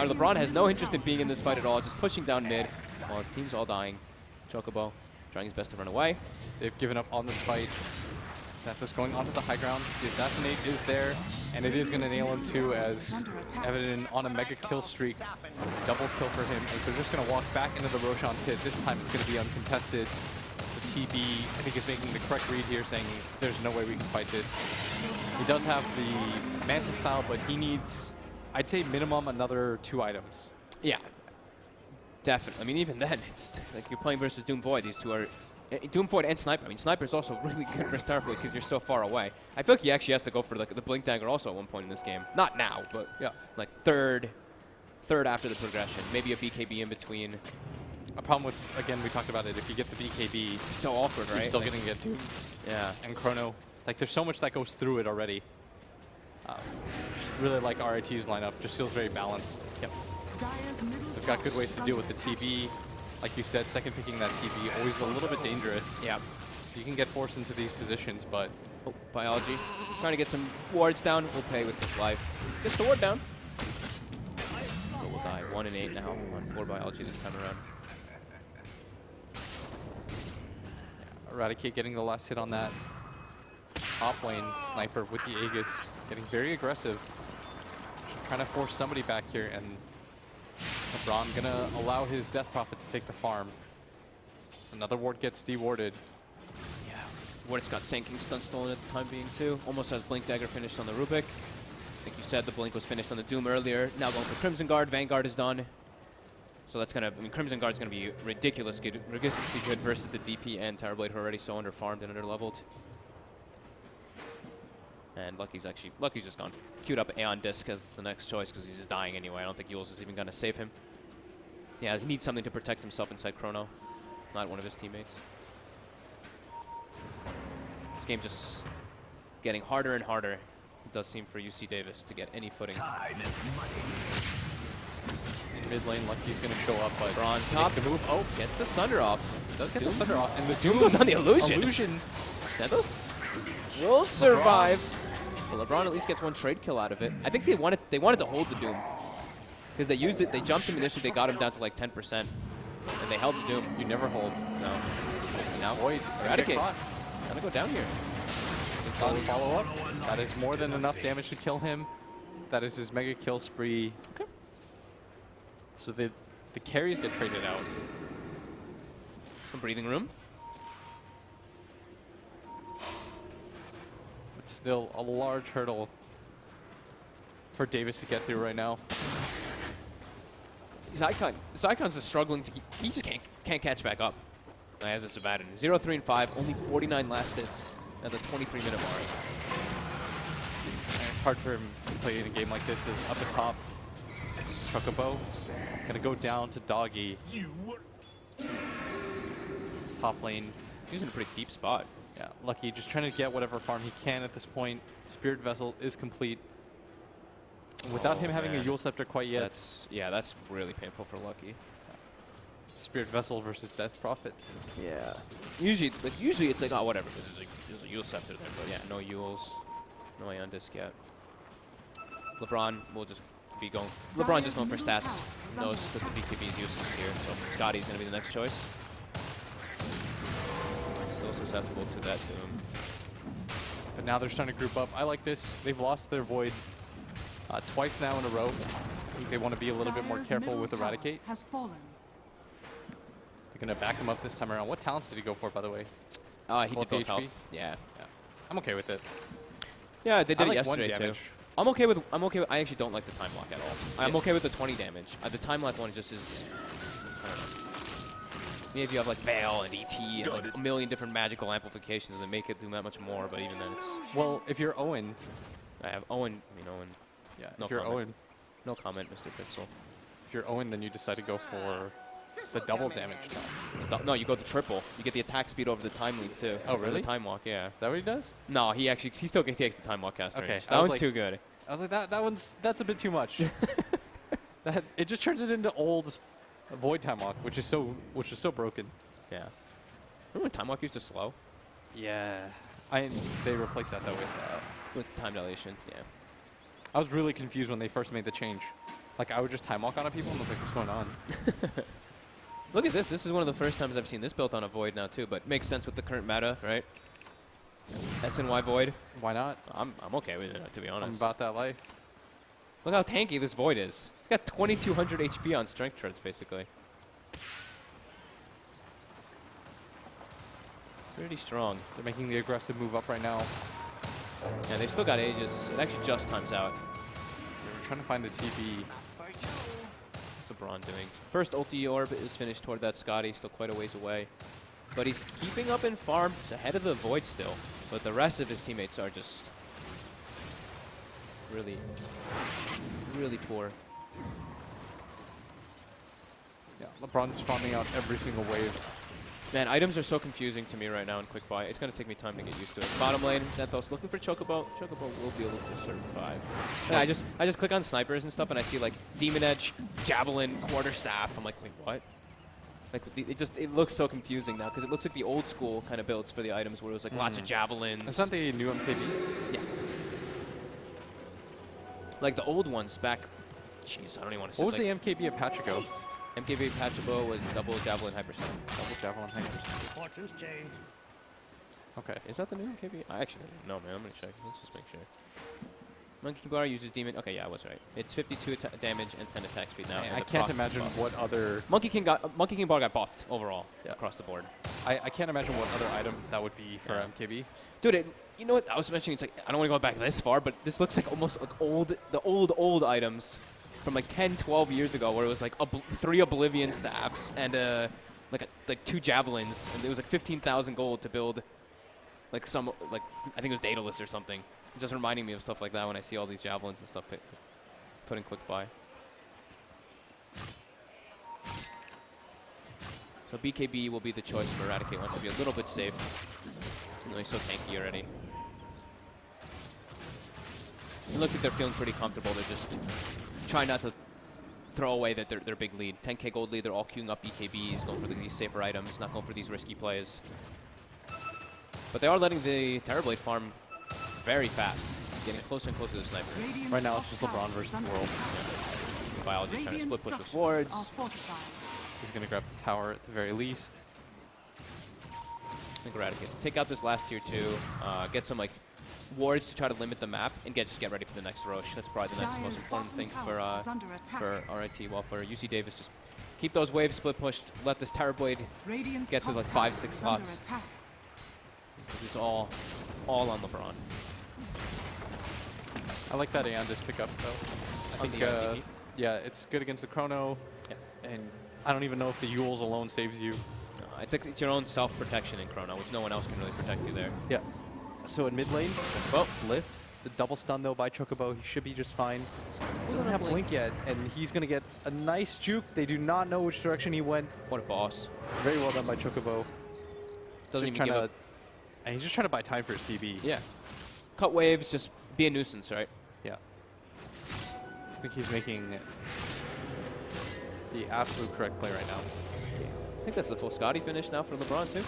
LeBron has no interest in being in this fight at all. Just pushing down mid while his team's all dying. Chocobo trying his best to run away. They've given up on this fight. Xanthos going onto the high ground. The assassinate is there, and it is going to nail him too, as Evident on a mega kill streak. Double kill for him, and so they're just going to walk back into the Roshan pit. This time it's going to be uncontested. The TB, I think, is making the correct read here, saying there's no way we can fight this. He does have the Manta style, but he needs, I'd say, minimum another 2 items. Yeah, definitely. I mean, even then, it's like you're playing versus Doom Void. These two are Doom Void and Sniper. I mean, Sniper is also really good for Starboy because you're so far away. I feel like he actually has to go for like the Blink Dagger also at one point in this game. Not now, but Yeah. like third after the progression. Maybe a BKB in between. A problem with, again, we talked about it, if you get the BKB, It's still awkward, right? you're still Like, going to get Doom yeah. and Chrono. Like, there's so much that goes through it already. Really like RIT's lineup. Just feels very balanced. Yep. They've got good ways to deal with the TB. Like you said, second picking that TB, always a little bit dangerous. Yeah. So you can get forced into these positions, but Oh, Biology. Trying to get some wards down. Will pay with his life. Gets the ward down. But will die. 1 and 8 now on 4 Biology this time around. Eradicate getting the last hit on that. Top lane, Sniper with the Aegis, getting very aggressive. Trying to force somebody back here, and LeBron gonna allow his Death Prophet to take the farm. So another ward gets dewarded. Yeah. Ward's got Sinking Stun stolen at the time being too. Almost has Blink Dagger finished on the Rubik. Like you said, the Blink was finished on the Doom earlier. Now going for Crimson Guard. Vanguard is done. So that's gonna, I mean, Crimson Guard's gonna be ridiculously good versus the DP and Terrorblade, who are already so under-farmed and under-leveled. And Lucky's just gone. Queued up Aeon Disc as the next choice because he's just dying anyway. I don't think Yules is even gonna save him. Yeah, he needs something to protect himself inside Chrono, not one of his teammates. This game just getting harder and harder. It does seem for UC Davis to get any footing. In mid lane, Lucky's gonna show up, but LeBron make top. the move. Oh, Gets the Sunder off. does get the Thunder off, and the Doom goes on the Illusion. Illusion. Xanthos will survive. Well, LeBron at least gets 1 trade kill out of it. I think they wanted to hold the Doom because they used it. They jumped him initially. They got him down to like 10%, and they held the Doom. You never hold. No. Now Void. Eradicate. Gonna go down here. Follow up. That is more than enough damage to kill him. That is his mega kill spree. Okay. So the carries get traded out. Some breathing room. But still a large hurdle for Davis to get through right now. This Icon's just struggling to keep. He just can't catch back up. As a Sabaton. 0, 3, and 5. Only 49 last hits at the 23-minute mark. And it's hard for him to play in a game like this. Is up at top. Chocobo gonna go down to Doggy. Top lane. He's in a pretty deep spot. Yeah, Lucky just trying to get whatever farm he can at this point. Spirit Vessel is complete. Without him having a Yule Scepter quite yet. That's really painful for Lucky. Spirit Vessel versus Death Prophet. Yeah. Usually it's like, oh, whatever. There's a Yule Scepter there, but yeah, no Yules, no Aeon Disc yet. LeBron will just be going. LeBron just going for stats. Knows that the BKB is useless here, so Scotty's gonna be the next choice. Still susceptible to that Doom. But now they're starting to group up. I like this. They've lost their Void twice now in a row. I think they want to be a little bit more careful with Eradicate. Has fallen. They're going to back him up this time around. What talents did he go for, by the way? He Both did both HPs? health. Yeah. I'm okay with it. Yeah, they did I it like yesterday 1 too. damage. I'm okay with. I actually don't like the time lock at all. I'm okay with the 20 damage. The time lock one just is. I don't know. Maybe you have like Veil and ET and like a million different magical amplifications that make it do that much more, but even then it's. Well, if you're Owen. I have Owen. I mean Owen. Yeah, No if you're comment. Owen. No comment, Mr. Pixel. If you're Owen, then you decide to go for the double damage talent. No, you go the triple. You get the attack speed over the time leap too. Oh, Or really? the time walk, yeah. Is that what he does? No, he still takes the time walk cast Okay, range. I That was one's like- too good. I was like, that's a bit too much. It just turns it into old Void Time Lock, which is so broken. Yeah. Remember when time walk used to slow? Yeah. They replaced that though with With time dilation, yeah. I was really confused when they first made the change. Like, I would just time walk on people and I was like, what's going on? Look at this. This is one of the first times I've seen this built on a Void now, too. But makes sense with the current meta, right? SNY Void. Why not? I'm okay with it, to be honest. I'm about that life. Look how tanky this Void is. He's got 2,200 HP on strength charts, basically. Pretty strong. They're making the aggressive move up right now. Yeah, they've still got ages. It actually just times out. They're trying to find the TB. What's LeBron doing? First ulti orb is finished toward that Scotty, still quite a ways away. But he's keeping up in farm. He's ahead of the Void still. But the rest of his teammates are just really, really poor. Yeah, LeBron's farming out every single wave. Man, items are so confusing to me right now in Quick Buy. It's going to take me time to get used to it. Bottom lane, Xanthos looking for Chocobo. Chocobo will be able to survive. Yeah, I just click on snipers and stuff, and I see, like, Demon Edge, Javelin, Quarterstaff. I'm like, wait, what? Like, it looks so confusing now, because it looks like the old school kind of builds for the items where it was, like, lots of Javelins. It's not the new MKB? Yeah. Like, the old ones back... Jeez, I don't even want to say. What was the MKB at Patrico? MKB Patchabo was double Javelin Hyperstone. Double Javelin Hyperstone. Fortune's changed. Okay. Is that the new MKB? I actually don't know, man. I'm going to check. Let's just make sure. Monkey Bar uses Demon. Okay, yeah, I was right. It's 52 damage and 10 attack speed now. I can't imagine what other... Monkey King Bar got buffed overall across the board. I can't imagine what other item that would be for MKB. Dude, you know what I was mentioning? It's like, I don't want to go back this far, but this looks like almost like the old items from like 10, 12 years ago, where it was like 3 Oblivion staffs and like 2 javelins, and it was like 15,000 gold to build like some, like, I think it was Daedalus or something. It's just reminding me of stuff like that when I see all these javelins and stuff put in Quick Buy. So BKB will be the choice for Eradicate. Wants to be a little bit safe. You know, he's so tanky already. It looks like they're feeling pretty comfortable. They're just trying not to throw away their big lead. 10k gold lead, they're all queuing up BKBs, going for these safer items, not going for these risky plays. But they are letting the Terrorblade farm very fast, getting closer and closer to the sniper. Right now it's just LeBron versus the world. Biology trying to split push with wards. He's going to grab the tower at the very least. I think Eradicate. Take out this last tier 2, get some like wards to try to limit the map, and get ready for the next Roche. That's probably the next most important thing for RIT. Well, for UC Davis, just keep those waves split pushed, let this Terrorblade get to like 5-6 slots. Because it's all on LeBron. I like that Aeon's pickup though. I think yeah, it's good against the Chrono. Yeah. And I don't even know if the Yules alone saves you. It's like it's your own self-protection in Chrono, which no one else can really protect you there. Yeah. So in mid lane, lift. The double stun though by Chocobo, he should be just fine. Doesn't have Blink yet, and he's gonna get a nice juke. They do not know which direction he went. What a boss. Very well done by Chocobo. Doesn't even give up. And he's just trying to buy time for his TB. Yeah. Cut waves, just be a nuisance, right? Yeah. I think he's making the absolute correct play right now. I think that's the full Scotty finish now for LeBron, too.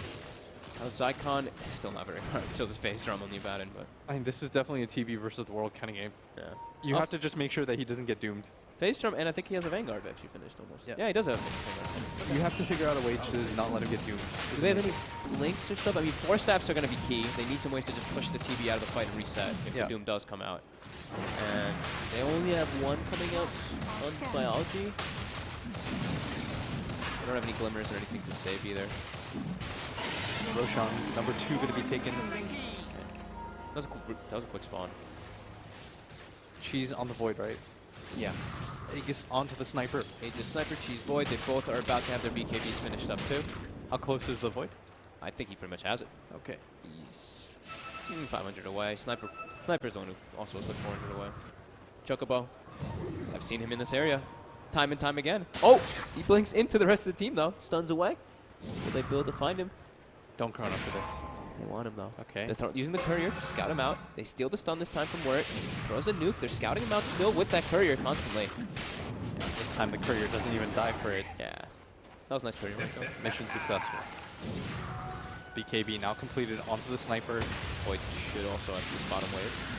Zycon, still not very hard until this phase drum on the Abaddon, but... I mean, this is definitely a TB versus the world kind of game. Yeah. You have to just make sure that he doesn't get doomed. Phase drum, and I think he has a Vanguard actually finished almost. Yeah, he does have a Vanguard. You have to figure out a way to not let him get doomed. Do they have any blinks or stuff? I mean, 4 staffs are going to be key. They need some ways to just push the TB out of the fight and reset if the Doom does come out. And they only have 1 coming out on biology. They don't have any glimmers or anything to save either. Roshan, number 2, going to be taken. Okay. That was a quick spawn. Cheese on the Void, right? Yeah. Aegis onto the Sniper. Aegis Sniper, Cheese Void. They both are about to have their BKBs finished up too. How close is the Void? I think he pretty much has it. Okay. He's 500 away. Sniper's the one who also is like 400 away. Chocobo. I've seen him in this area time and time again. Oh! He blinks into the rest of the team though. Stuns away. Will they be able to find him? Don't Chrono for this. They want him though. Okay. They're using the courier to scout him out. They steal the stun this time from Wirt. Throws a nuke. They're scouting him out still with that courier constantly. Yeah, this time the courier doesn't even die for it. Yeah. That was a nice courier. Mission successful. BKB now completed onto the sniper. Void should also have this bottom wave.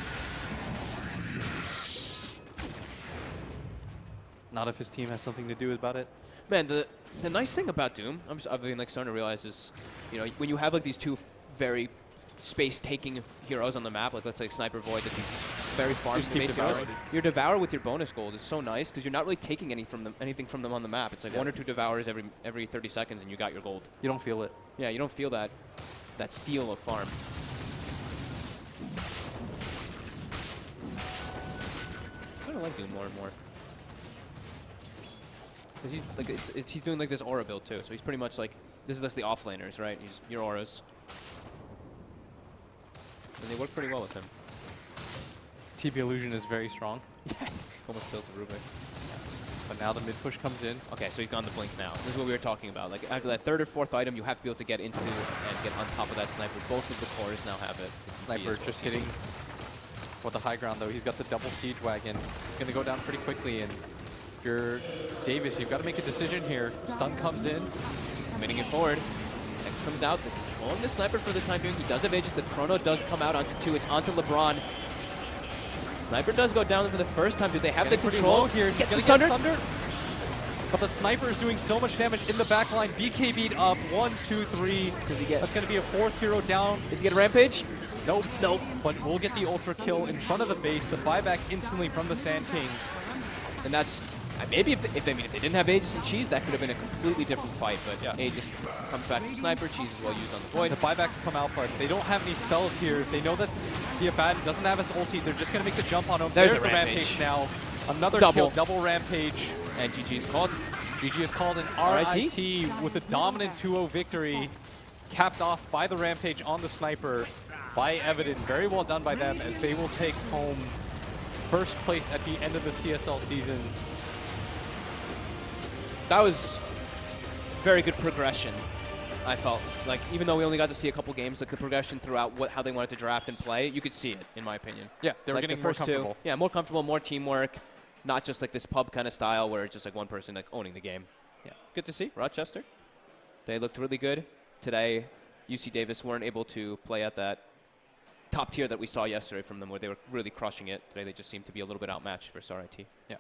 Not if his team has something to do about it. Man, the nice thing about Doom, I've been like starting to realize is, you know, when you have like these two very space-taking heroes on the map, like let's say Sniper Void, that these very farm-based heroes, your Devour with your bonus gold is so nice because you're not really taking anything from them on the map. It's like 1 or 2 Devours every 30 seconds, and you got your gold. You don't feel it. Yeah, you don't feel that steal of farm. I kind of like Doom more and more. Because he's like he's doing like this aura build too, so he's pretty much like this is just the offlaners, right? He's your auras, and they work pretty well with him. TB Illusion is very strong. Yeah, almost kills the Rubik. But now the mid push comes in. Okay, so he's gone to blink now. This is what we were talking about. Like after that 3rd or 4th item, you have to be able to get into and get on top of that sniper. Both of the cores now have it. Sniper just hitting for the high ground though. He's got the double siege wagon. This is going to go down pretty quickly, and if you're Davis, you've got to make a decision here. Stun comes in. Committing it forward. X comes out. They're controlling the sniper for the time being. He does have Aegis. The Chrono does come out onto 2. It's onto LeBron. Sniper does go down for the first time. Do they have the control here? Gets He's the gonna Sunder. get Sunder. But the sniper is doing so much damage in the back line. BKB'd up 1, 2, 3. Does he get? That's going to be a 4th hero down. Does he get a Rampage? Nope. Nope. But we'll get the ultra kill in front of the base. The buyback instantly from the Sand King. And that's maybe if they didn't have Aegis and Cheese, that could have been a completely different fight. But yeah, Aegis comes back from Sniper. Cheese is well used on the Void. The buybacks come out, but they don't have any spells here. They know that the Abaddon doesn't have his ulti. They're just going to make the jump on him. There's the the rampage now. Another Double. kill, double rampage. And GG is called. GG is called an RIT with a dominant 2-0 victory, capped off by the rampage on the sniper by Evident. Very well done by them as they will take home first place at the end of the CSL season. That was very good progression, I felt. Like, even though we only got to see a couple games, like the progression throughout how they wanted to draft and play, you could see it, in my opinion. Yeah, they were like getting the more first comfortable. Yeah, more comfortable, more teamwork, not just like this pub kind of style where it's just like one person like owning the game. Yeah, good to see. Rochester, they looked really good. Today, UC Davis weren't able to play at that top tier that we saw yesterday from them where they were really crushing it. Today they just seemed to be a little bit outmatched for RIT. Yeah,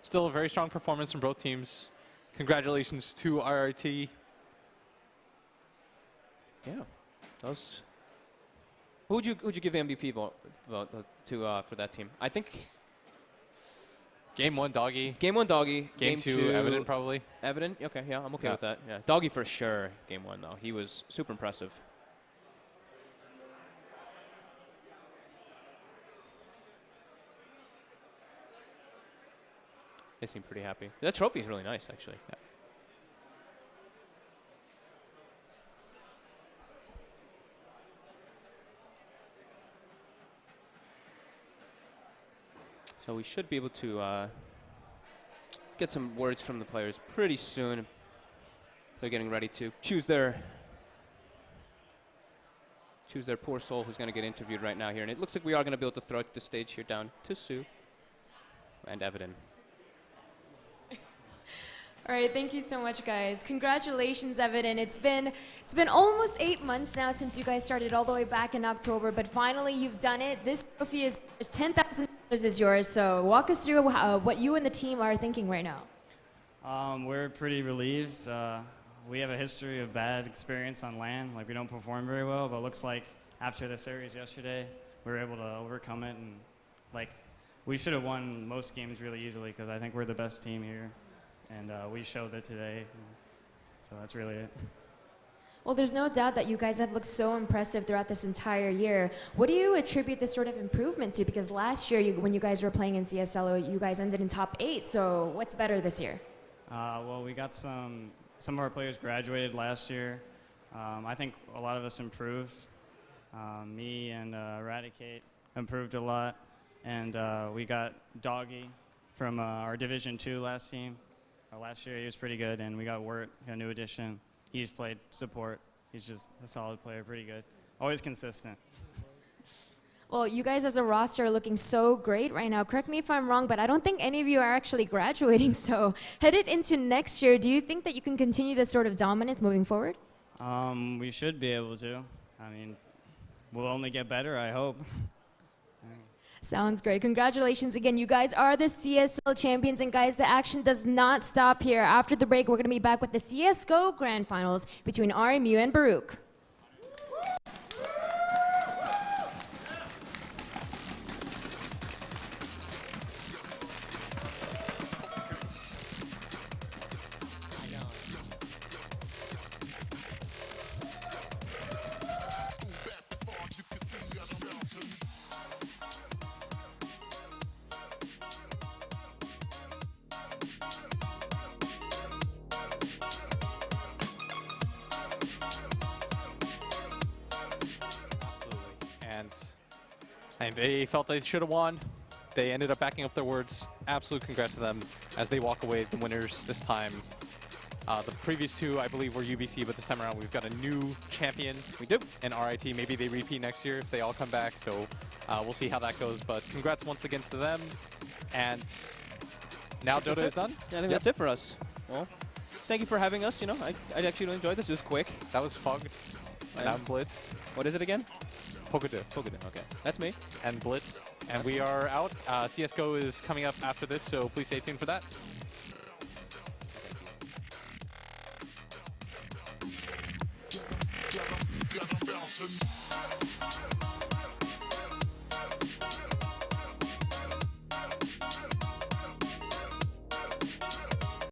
still a very strong performance from both teams. Congratulations to RIT. Yeah, those. Who would you give the MVP vote to for that team? I think Game 1, Doggy. Game 1, Doggy. Game 2, Evident, probably. Evident? Okay, yeah, I'm okay with that. Yeah, Doggy for sure. Game 1 though, he was super impressive. They seem pretty happy. That trophy is really nice, actually. Yeah. So we should be able to get some words from the players pretty soon. They're getting ready to choose their poor soul who's going to get interviewed right now here. And it looks like we are going to be able to throw the stage here down to Sue and Evident. All right, thank you so much, guys. Congratulations, Evident. It's been almost 8 months now since you guys started, all the way back in October, but finally you've done it. This trophy is $10,000 is yours. So walk us through what you and the team are thinking right now. We're pretty relieved. We have a history of bad experience on LAN. Like, we don't perform very well, but it looks like after the series yesterday, we were able to overcome it, and like we should have won most games really easily because I think we're the best team here. And we showed it today, so that's really it. Well, there's no doubt that you guys have looked so impressive throughout this entire year. What do you attribute this sort of improvement to? Because last year, when you guys were playing in CSLO, you guys ended in top 8. So what's better this year? Well, we got some of our players graduated last year. I think a lot of us improved. Me and Eradicate improved a lot, and we got Doggy from our Division 2 last team. Last year he was pretty good, and we got Wirt, a new addition. He's played support. He's just a solid player, pretty good. Always consistent. Well, you guys as a roster are looking so great right now. Correct me if I'm wrong, but I don't think any of you are actually graduating. So headed into next year, do you think that you can continue this sort of dominance moving forward? We should be able to. I mean, we'll only get better, I hope. Sounds great. Congratulations again. You guys are the CSL champions. And guys, the action does not stop here. After the break, we're going to be back with the CSGO Grand Finals between RMU and Baruch. And they felt they should have won. They ended up backing up their words. Absolute congrats to them as they walk away the winners this time. The previous two, I believe, were UBC, but this time around we've got a new champion. We do. And RIT. Maybe they repeat next year if they all come back. So we'll see how that goes. But congrats once again to them. And now Dota is done. Yeah, I think that's it for us. Well, thank you for having us. You know, I actually really enjoyed this. It was quick. That was Fug. And I'm Blitz. What is it again? Pokadu. Pokadu. Okay, that's me. And Blitz. And we are out. CSGO is coming up after this, so please stay tuned for that. Got 'em bouncing.